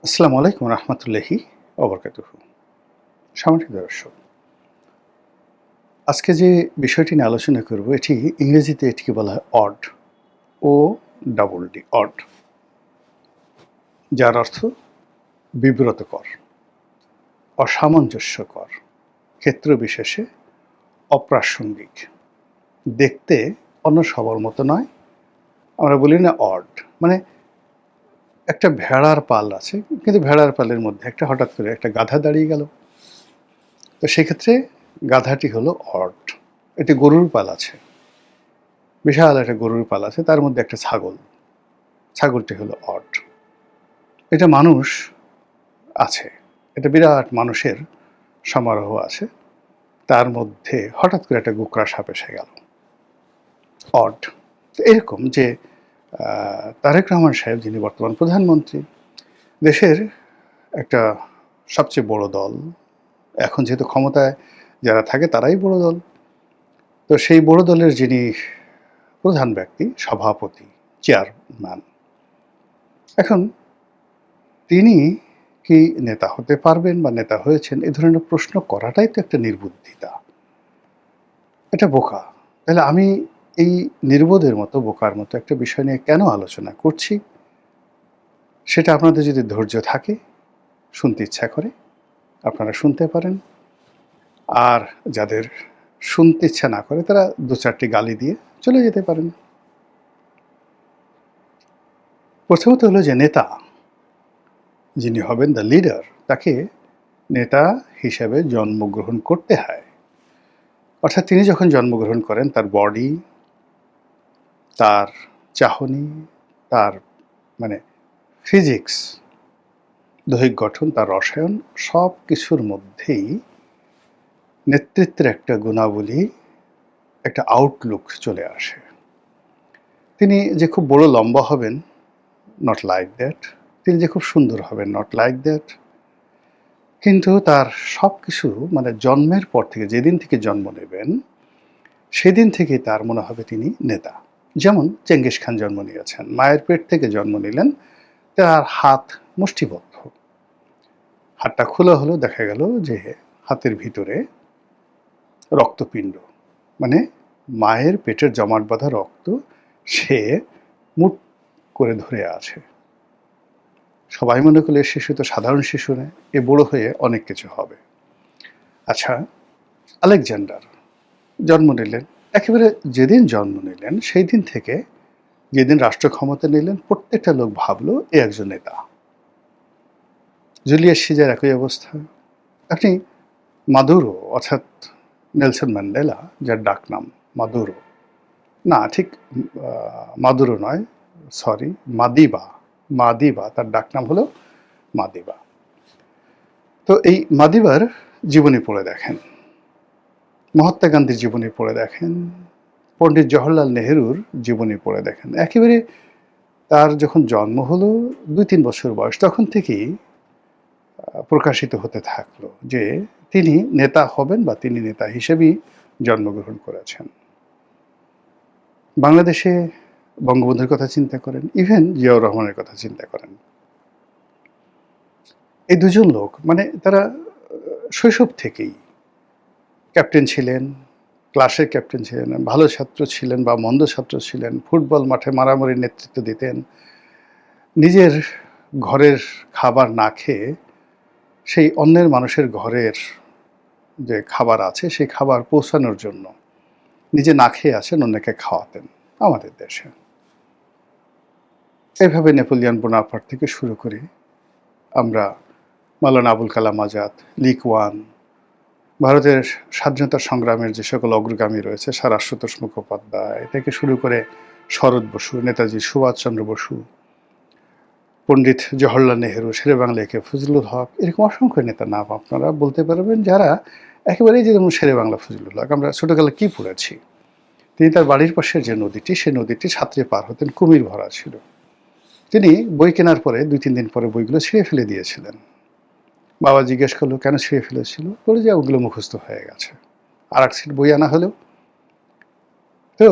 আসসালামু আলাইকুম রহমতুল্লাহি ওবরকাতুহু। সম্মানিত দর্শক, আজকে যে বিষয়টি নিয়ে আলোচনা করব এটি ইংরেজিতে এটিকে বলা হয় odd, O double D, odd, যার অর্থ বিব্রতকর, অসামঞ্জস্যকর, ক্ষেত্র বিশেষে অপ্রাসঙ্গিক, দেখতে অন্য সবার মতো নয়। আমরা বলি না অড মানে একটা ভেড়ার পাল আছে, কিন্তু ভেড়ার পালের মধ্যে হঠাৎ করে একটা গাধা দাঁড়িয়ে গেল। তো সেক্ষেত্রে গাধাটি হলো অড। এটি গরুর পাল আছে, বিশাল একটা গরুর পাল আছে, তার মধ্যে একটা ছাগল, ছাগলটি হলো অড। এটা মানুষ আছে, এটা বিরাট মানুষের সমারোহ আছে, তার মধ্যে হঠাৎ করে একটা গোকরা সাপ এসে গেল, অড। তো এরকম যে তারেক রহমান সাহেব, যিনি বর্তমান প্রধানমন্ত্রী, দেশের একটা সবচেয়ে বড় দল, এখন যেহেতু ক্ষমতায় যারা থাকে তারাই বড় দল, তো সেই বড় দলের যিনি প্রধান ব্যক্তি, সভাপতি, চেয়ারম্যান, এখন তিনি কি নেতা হতে পারবেন বা নেতা হয়েছেন, এ ধরনের প্রশ্ন করাটাই তো একটা নির্বুদ্ধিতা, এটা বোকা। তাহলে আমি এই নির্বোধের মতো, বোকার মতো একটা বিষয় নিয়ে কেন আলোচনা করছি, সেটা আপনাদের যদি ধৈর্য থাকে, শুনতে ইচ্ছা করে, আপনারা শুনতে পারেন। আর যাদের শুনতে ইচ্ছা না করে, তারা দু চারটি গালি দিয়ে চলে যেতে পারেন। প্রথমত হলো যে নেতা যিনি হবেন, দ্য লিডার, তাকে নেতা হিসেবে জন্মগ্রহণ করতে হয়। অর্থাৎ তিনি যখন জন্মগ্রহণ করেন, তার বডি, তার চাহনি, তার মানে ফিজিক্স, দৈহিক গঠন, তার রসায়ন, সব কিছুর মধ্যেই নেতৃত্বের একটা গুণাবলী, একটা আউটলুক চলে আসে। তিনি যে খুব বড় লম্বা হবেন, নট লাইক দ্যাট। তিনি যে খুব সুন্দর হবেন, নট লাইক দ্যাট। কিন্তু তার সব কিছু, মানে জন্মের পর থেকে, যেদিন থেকে জন্ম নেবেন সেদিন থেকে তার মনে হবে তিনি নেতা। যেমন চেঙ্গিস খান জন্ম নিয়েছেন, মায়ের পেট থেকে জন্ম নিলেন, তার হাত মুষ্টিবদ্ধ, হাতটা খোলা হলো, দেখা গেল যে হাতের ভিতরে রক্তপিণ্ড, মানে মায়ের পেটের জমাট বাঁধা রক্ত সে মুট করে ধরে আছে। সবাই মনে করলে শিশু তো সাধারণ শিশু নয়, এ বড় হয়ে অনেক কিছু হবে। আচ্ছা, আলেকজান্ডার জন্ম নিলেন, একেবারে যেদিন জন্ম নিলেন সেই দিন থেকে যেদিন রাষ্ট্র ক্ষমতা নিলেন, প্রত্যেকটা লোক ভাবলো এ একজন নেতা। জুলিয়াস সিজার একই অবস্থা। আপনি মাদুরো, অর্থাৎ নেলসন ম্যান্ডেলা, যার ডাক নাম মাদুরো, না ঠিক মাদুরো নয়, সরি, মাদিবা, মাদিবা, তার ডাক নাম হলো মাদিবা। তো এই মাদিবার জীবনী পড়ে দেখেন, মহাত্মা গান্ধীর জীবনী পড়ে দেখেন, পণ্ডিত জওহরলাল নেহেরুর জীবনী পড়ে দেখেন। একেবারে তার যখন জন্ম হলো ২-৩ বছর বয়স, তখন থেকেই প্রকাশিত হতে থাকলো যে তিনি নেতা হবেন বা তিনি নেতা হিসেবেই জন্মগ্রহণ করেছেন। বাংলাদেশে বঙ্গবন্ধুর কথা চিন্তা করেন, ইভেন জিয়াউর রহমানের কথা চিন্তা করেন। এই দুজন লোক, মানে তারা শৈশব থেকেই ক্যাপ্টেন ছিলেন, ক্লাসের ক্যাপ্টেন ছিলেন, ভালো ছাত্র ছিলেন বা মন্দ ছাত্র ছিলেন, ফুটবল মাঠে মারামারির নেতৃত্ব দিতেন, নিজের ঘরের খাবার না খেয়ে সেই অন্যের মানুষের ঘরের যে খাবার আছে সেই খাবার পৌঁছানোর জন্য নিজে না খেয়ে আছেন, অন্যকে খাওয়াতেন আমাদের দেশে। এইভাবে নেপোলিয়ন বোনাপার্ট থেকে শুরু করে আমরা মাওলানা আবুল কালাম আজাদ, লিক ওয়ান, ভারতের স্বাধীনতা সংগ্রামের যে সকল অগ্রগামী রয়েছে, স্যার আশুতোষ মুখোপাধ্যায় থেকে শুরু করে শরৎ বসু, নেতাজি সুভাষচন্দ্র বসু, পণ্ডিত জওহরলাল নেহেরু, শেরেবাংলা একে ফজলুল হক, এরকম অসংখ্য নেতার নাম আপনারা বলতে পারবেন, যারা একেবারেই, যেমন শেরেবাংলা ফজলুল হক, আমরা ছোটোকালে কী পড়েছি, তিনি তার বাড়ির পাশের যে নদীটি, সেই নদীটি সাঁতরে পার হতেন, কুমির ভরা ছিল। তিনি বই কেনার পরে ২-৩ দিন পরে বইগুলো ছিঁড়ে ফেলে দিয়েছিলেন। বাবা জিজ্ঞেস করলো কেন ছিঁড়ে ফেলেছিল, বলে যে ওগুলো মুখস্থ হয়ে গেছে, আর এক সেট বই আনা হলো। তো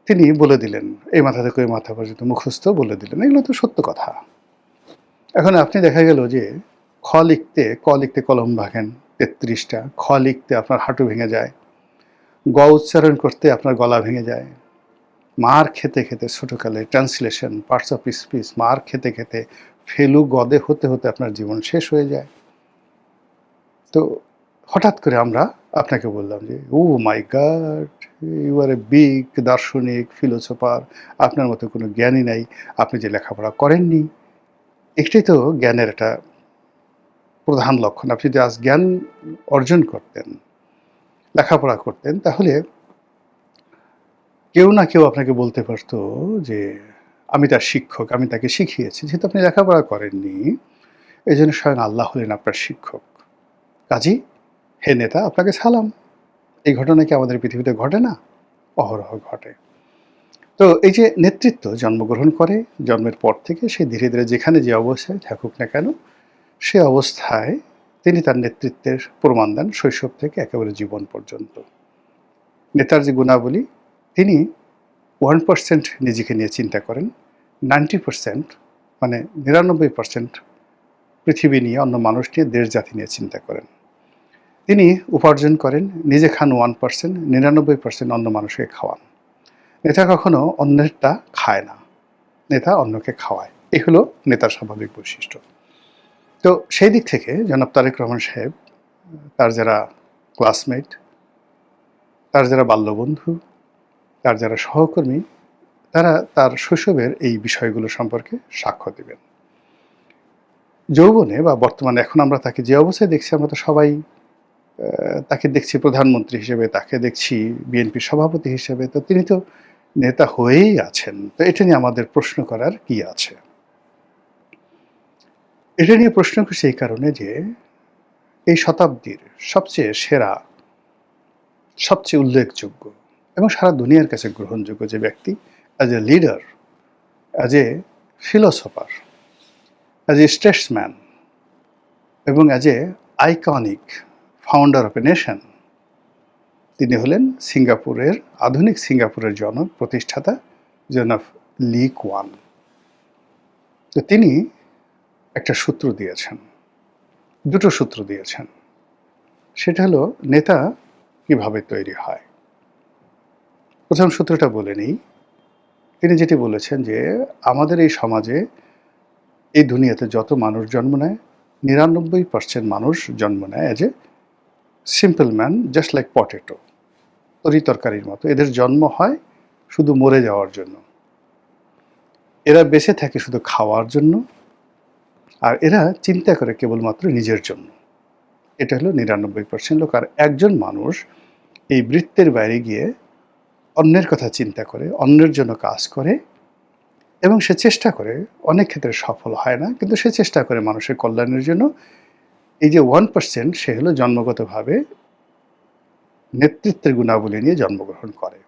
তিনি বলে দিলেন, এই মাথা থেকে ওই মাথা পর্যন্ত মুখস্থ বলে দিলেন। এগুলো তো সত্য কথা। এখন আপনি দেখা গেল যে ক লিখতে কলম ভাঙেন ৩৩টা, খ লিখতে আপনার হাঁটু ভেঙে যায়, গ উচ্চারণ করতে আপনার গলা ভেঙে যায়, মার খেতে খেতে ছোটোকালে ট্রান্সলেশন, পার্টস অফ স্পিচ মার খেতে খেতে ফেলু গদে হতে হতে আপনার জীবন শেষ হয়ে যায়। তো হঠাৎ করে আমরা আপনাকে বললাম যে, oh my God, you are a big দার্শনিক ফিলোসোফার, আপনার মতো কোনো জ্ঞানই নাই, আপনি যে লেখাপড়া করেননি। এটাই তো জ্ঞানের একটা প্রধান লক্ষণ। আপনি যদি আজ জ্ঞান অর্জন করতেন, লেখাপড়া করতেন, তাহলে কেউ না কেউ আপনাকে বলতে পারতো যে আমি তার শিক্ষক, আমি তাকে শিখিয়েছি। যেহেতু আপনি লেখাপড়া করেননি, এজন্য স্বয়ং আল্লাহ হলেন আপনার শিক্ষক। কাজেই হে নেতা, আপনাকে সালাম। এই ঘটনা কি আমাদের পৃথিবীতে ঘটে না? অহরহ ঘটে। তো এই যে নেতৃত্ব জন্মগ্রহণ করে, জন্মের পর থেকে সে ধীরে ধীরে যেখানে যে অবস্থায় থাকুক না কেন, সে অবস্থায় তিনি তার নেতৃত্বের প্রমাণ দেন শৈশব থেকে একেবারে জীবন পর্যন্ত। নেতার যে গুণাবলী, তিনি 1% নিজেকে নিয়ে চিন্তা করেন, 90% মানে 99% পৃথিবী নিয়ে, অন্য মানুষ নিয়ে, দেশ জাতি নিয়ে চিন্তা করেন। তিনি উপার্জন করেন, নিজে খান 1%, 99% অন্য মানুষকে খাওয়ান। নেতা কখনো অন্যেরটা খায় না, নেতা অন্যকে খাওয়ায়। এই হলো নেতার স্বাভাবিক বৈশিষ্ট্য। তো সেই দিক থেকে জনাব তারেক রহমান সাহেব, তার যারা ক্লাসমেট, তার যারা বাল্যবন্ধু, তার যারা সহকর্মী, তারা তার শৈশবের এই বিষয়গুলো সম্পর্কে সাক্ষ্য দেবেন। যৌবনে বা বর্তমানে এখন আমরা তাকে যে অবস্থায় দেখছি, আমরা তো সবাই তাকে দেখছি প্রধানমন্ত্রী হিসেবে, তাকে দেখছি বিএনপির সভাপতি হিসেবে, তো তিনি তো নেতা হয়েই আছেন। তো এটা নিয়ে আমাদের প্রশ্ন করার কি আছে? এটা নিয়ে প্রশ্ন করছি এই কারণে যে এই শতাব্দীর সবচেয়ে সেরা, সবচেয়ে উল্লেখযোগ্য এবং সারা দুনিয়ার কাছে গ্রহণযোগ্য যে ব্যক্তি, as a leader, as a philosopher, as a statesman এবং as a iconic founder of a nation, তিনি হলেন সিঙ্গাপুরের, আধুনিক সিঙ্গাপুরের জনক, প্রতিষ্ঠাতা জনাব লি কুয়ান। তো তিনি একটা সূত্র দিয়েছেন, দুটো সূত্র দিয়েছেন। সেটা হলো নেতা কিভাবে তৈরি হয়। প্রথম সূত্রটা বলে নিই। তিনি যেটি বলেছেন যে আমাদের এই সমাজে, এই দুনিয়াতে যত মানুষ জন্ম নেয়, ৯৯% মানুষ জন্ম নেয় as a simple man, just like potato, তরি তরকারির মতো। এদের জন্ম হয় শুধু মরে যাওয়ার জন্য, এরা বেঁচে থাকে শুধু খাওয়ার জন্য, আর এরা চিন্তা করে কেবলমাত্র নিজের জন্য। এটা হলো ৯৯% লোক। আর একজন মানুষ এই বৃত্তের বাইরে গিয়ে অন্যের কথা চিন্তা করে, অন্যের জন্য কাজ করে এবং সে চেষ্টা করে, অনেক ক্ষেত্রে সফল হয় না, কিন্তু সে চেষ্টা করে মানুষের কল্যাণের জন্য। এই যে 1%, সে হলো জন্মগতভাবে নেতৃত্বের গুণাবলী নিয়ে জন্মগ্রহণ করে।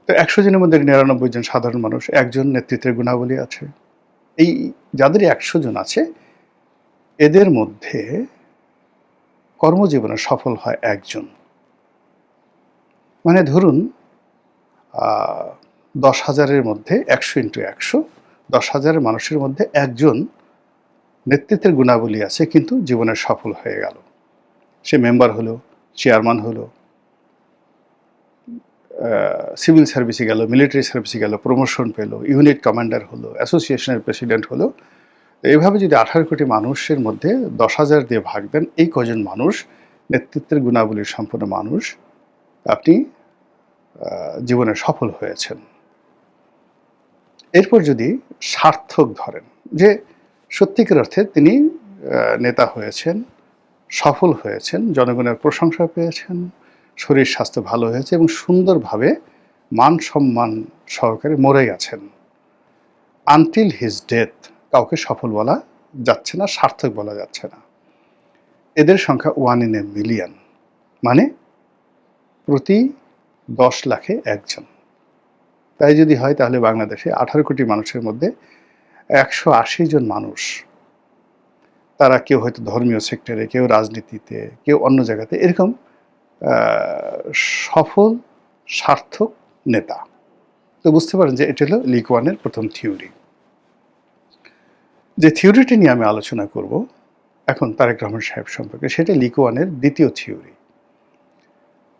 তো ১০০ জনের মধ্যে ৯৯ জন সাধারণ মানুষ, একজন নেতৃত্বের গুণাবলী আছে। এই যাদের ১০০ জন আছে, এদের মধ্যে কর্মজীবনে সফল হয় একজন। মানে ধরুন ১০,০০০-এর মধ্যে ১০০ ইন্টু ১০০, ১০,০০০ মানুষের মধ্যে একজন নেতৃত্বের গুণাবলী আছে কিন্তু জীবনে সফল হয়ে গেল। সে মেম্বার হলো, চেয়ারম্যান হলো, সিভিল সার্ভিসে গেল, মিলিটারি সার্ভিসে গেল, প্রমোশন পেল, ইউনিট কমান্ডার হলো, অ্যাসোসিয়েশনের প্রেসিডেন্ট হলো। এইভাবে যদি ১৮ কোটি মানুষের মধ্যে ১০,০০০ দিয়ে ভাগ দেন, এই কজন মানুষ নেতৃত্বের গুণাবলীর সম্পন্ন মানুষ, আপনি জীবনে সফল হয়েছেন। এরপর যদি সার্থক ধরেন, যে সত্যিকার অর্থে তিনি নেতা হয়েছেন, সফল হয়েছেন, জনগণের প্রশংসা পেয়েছেন, শরীর স্বাস্থ্য ভালো হয়েছে এবং সুন্দরভাবে মান সম্মান সহকারে মরে গেছেন, আনটিল হিজ ডেথ কাউকে সফল বলা যাচ্ছে না, সার্থক বলা যাচ্ছে না। এদের সংখ্যা 1 in a million, মানে প্রতি ১০ লাখে একজন। তাই যদি হয় তাহলে বাংলাদেশে ১৮ কোটি মানুষের মধ্যে ১৮০ জন মানুষ, তারা কেউ হয়তো ধর্মীয় সেক্টরে, কেউ রাজনীতিতে, কেউ অন্য জায়গাতে, এরকম সফল সার্থক নেতা। তো বুঝতে পারেন যে এটা হলো লি কুয়ানের প্রথম থিওরি। যে থিওরিটি নিয়ে আমি আলোচনা করব এখন তারেক রহমান সাহেব সম্পর্কে, সেটা লিকুয়ানের দ্বিতীয় থিওরি।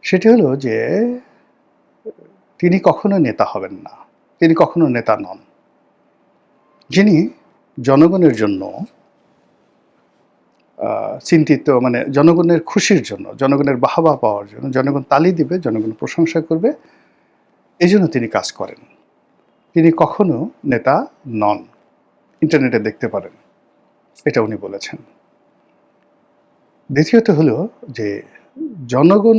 সেটি হলো যে তিনি কখনো নেতা হবেন না, তিনি কখনো নেতা নন। যিনি জনগণের জন্য চিন্তিত, মানে জনগণের খুশির জন্য, জনগণের বাহবা পাওয়ার জন্য, জনগণ তালি দিবে, জনগণ প্রশংসা করবে, এই জন্য তিনি কাজ করেন। তিনি কখনো নেতা নন। ইন্টারনেটে দেখতে পারেন, এটা উনি বলেছেন। দ্বিতীয়ত হলো যে জনগণ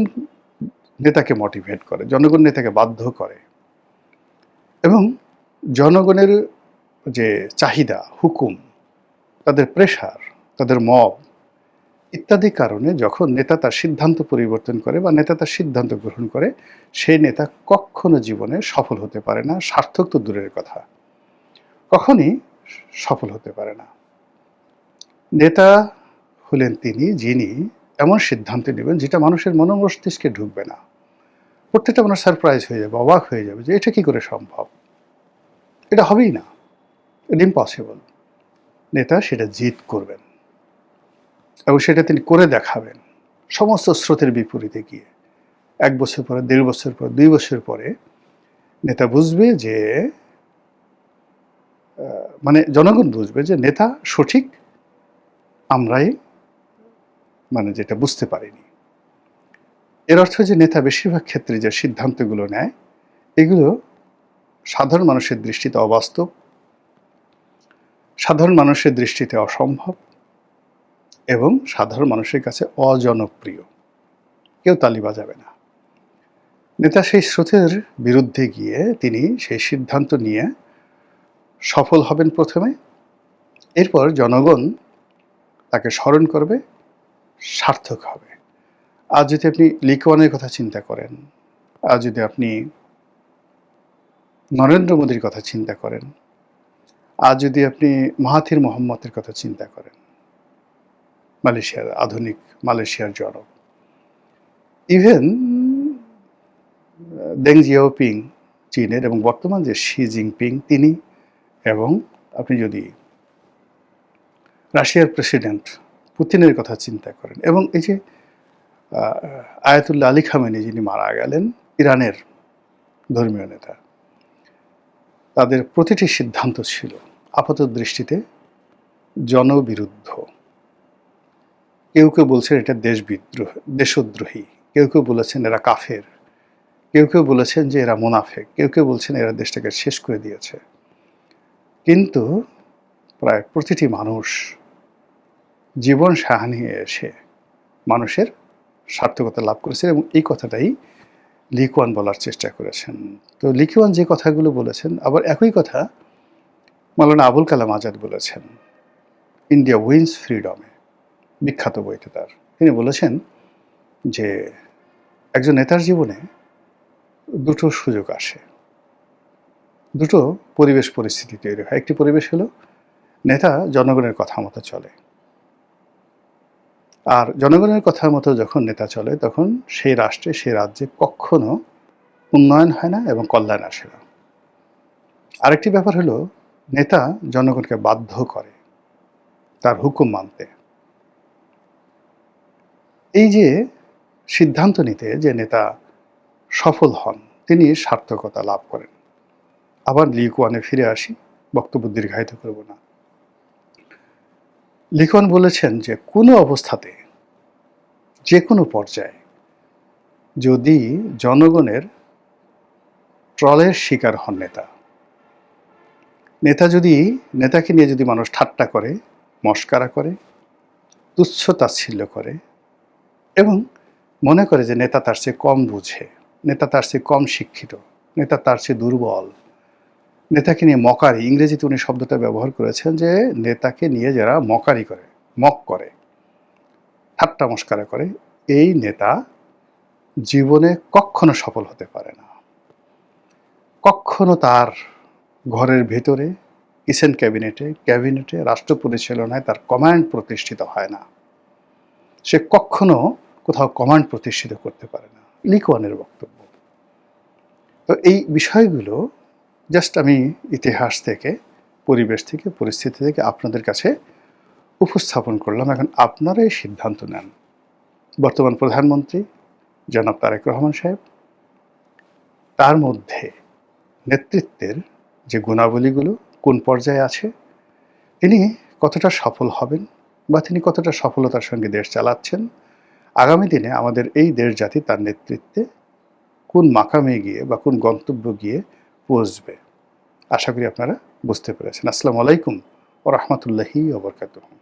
নেতাকে মোটিভেট করে, জনগণ নেতাকে বাধ্য করে, এবং জনগণের যে চাহিদা, হুকুম, তাদের প্রেশার, তাদের মব ইত্যাদি কারণে যখন নেতা তার সিদ্ধান্ত পরিবর্তন করে বা নেতা তার সিদ্ধান্ত গ্রহণ করে, সেই নেতা কখনো জীবনে সফল হতে পারে না। সার্থক তো দূরের কথা, কখনই সফল হতে পারে না। নেতা হলেন তিনি যিনি এমন সিদ্ধান্ত নেবেন যেটা মানুষের মনোমস্তিষ্কে ঢুকবে না। প্রত্যেকটা মানুষ সারপ্রাইজ হয়ে যাবে, অবাক হয়ে যাবে যে এটা কি করে সম্ভব, এটা হবেই না, এটা ইম্পসিবল। নেতা সেটা জিত করবেন এবং সেটা তিনি করে দেখাবেন সমস্ত স্রোতের বিপরীতে গিয়ে। 1 বছর পরে, 1.5 বছর পরে, 2 বছর পরে নেতা বুঝবে যে মানে জনগণ বুঝবে যে নেতা সঠিক, আমরাই মানে যেটা বুঝতে পারিনি। এর অর্থ যে নেতা বেশিরভাগ ক্ষেত্রে যে সিদ্ধান্তগুলো নেয় এগুলো সাধারণ মানুষের দৃষ্টিতে অবাস্তব, সাধারণ মানুষের দৃষ্টিতে অসম্ভব এবং সাধারণ মানুষের কাছে অজনপ্রিয়। কেউ তালি বাজাবে না। নেতা সেই স্রোতের বিরুদ্ধে গিয়ে তিনি সেই সিদ্ধান্ত নিয়ে সফল হবেন প্রথমে, এরপর জনগণ তাকে স্মরণ করবে, সার্থক হবে। আজ যদি আপনি লিকুয়ানের কথা চিন্তা করেন, আজ যদি আপনি নরেন্দ্র মোদীর কথা চিন্তা করেন, আজ যদি আপনি মাহাথির মোহাম্মদের কথা চিন্তা করেন, মালয়েশিয়ার আধুনিক মালয়েশিয়ার জনক, ইভেন দেং জিয়াওপিং চীনের, এবং বর্তমান যে শি জিনপিং তিনি, এবং আপনি যদি রাশিয়ার প্রেসিডেন্ট পুতিনের কথা চিন্তা করেন, এবং এই যে আয়াতুল্লাহ আলী খামেনি যিনি মারা গেলেন, ইরানের ধর্মীয় নেতা, তাদের প্রতিটি সিদ্ধান্ত ছিল আপাত দৃষ্টিতে জনবিরুদ্ধ। কেউ কেউ বলছেন এটা দেশদ্রোহী, কেউ কেউ বলেছেন এরা কাফের, কেউ কেউ বলেছেন যে এরা মুনাফেক, কেউ কেউ বলছেন এরা দেশটাকে শেষ করে দিয়েছে। কিন্তু প্রায় প্রতিটি মানুষ জীবন সাহানিয়ে এসে মানুষের সার্থকতা লাভ করেছে, এবং এই কথাটাই লিকুয়ান বলার চেষ্টা করেছেন। তো লিকুয়ান যে কথাগুলো বলেছেন, আবার একই কথা মাওলানা আবুল কালাম আজাদ বলেছেন ইন্ডিয়া উইন্স ফ্রিডমে, বিখ্যাত বইতে তার। তিনি বলেছেন যে একজন নেতার জীবনে দুটো সুযোগ আসে, দুটো পরিবেশ পরিস্থিতি তৈরি হয়। একটি পরিবেশ হলো নেতা জনগণের কথা মতো চলে, আর জনগণের কথার মতো যখন নেতা চলে তখন সেই রাষ্ট্রে, সেই রাজ্যে কখনো উন্নয়ন হয় না এবং কল্যাণ আসে না। আরেকটি ব্যাপার হলো নেতা জনগণকে বাধ্য করে তার হুকুম মানতে। এই যে সিদ্ধান্ত নিতে যে নেতা সফল হন, তিনি সার্থকতা লাভ করেন। আবার লিকুয়ানে ফিরে আসি, বক্তব্য দীর্ঘায়িত করব না। লিকুয়ান বলেছেন যে কোনো অবস্থাতে, যে কোনো পর্যায়ে যদি জনগণের ট্রলের শিকার হন নেতাকে নিয়ে যদি মানুষ ঠাট্টা করে, মস্কারা করে, তুচ্ছ তাচ্ছিল্য করে এবং মনে করে যে নেতা তার চেয়ে কম বুঝে, নেতা তার চেয়ে কম শিক্ষিত, নেতা তার চেয়ে দুর্বল, নেতাকে নিয়ে মকারি, ইংরেজিতে উনি শব্দটা ব্যবহার করেছেন যে নেতাকে নিয়ে যারা মকারি করে, মক করে, ঠাট্টা মস্কারা করে, এই নেতা জীবনে কখনো সফল হতে পারে না। কখনো তার ঘরের ভেতরে, কিচেন ক্যাবিনেটে, রাষ্ট্র পরিচালনায় তার কমান্ড প্রতিষ্ঠিত হয় না। সে কখনো কোথাও কমান্ড প্রতিষ্ঠিত করতে পারে না, লিকুয়ানের বক্তব্য। তো এই বিষয়গুলো জাস্ট আমি ইতিহাস থেকে পরিবেশ থেকে, পরিস্থিতি থেকে আপনাদের কাছে উপস্থাপন করলাম। এখন আপনারাই সিদ্ধান্ত নেন। বর্তমান প্রধানমন্ত্রী জনাব তারেক রহমান সাহেব, তার মধ্যে নেতৃত্বের যে গুণাবলীগুলো কোন পর্যায়ে আছে, তিনি কতটা সফল হবেন বা তিনি কতটা সফলতার সঙ্গে দেশ চালাচ্ছেন, আগামী দিনে আমাদের এই দেশ জাতি তার নেতৃত্বে কোন মাকামে গিয়ে বা কোন গন্তব্য গিয়ে পৌঁছবে, আশা করি আপনারা বুঝতে পেরেছেন। আসসালামু আলাইকুম ওয়া রাহমাতুল্লাহি ওয়া বারাকাতুহু।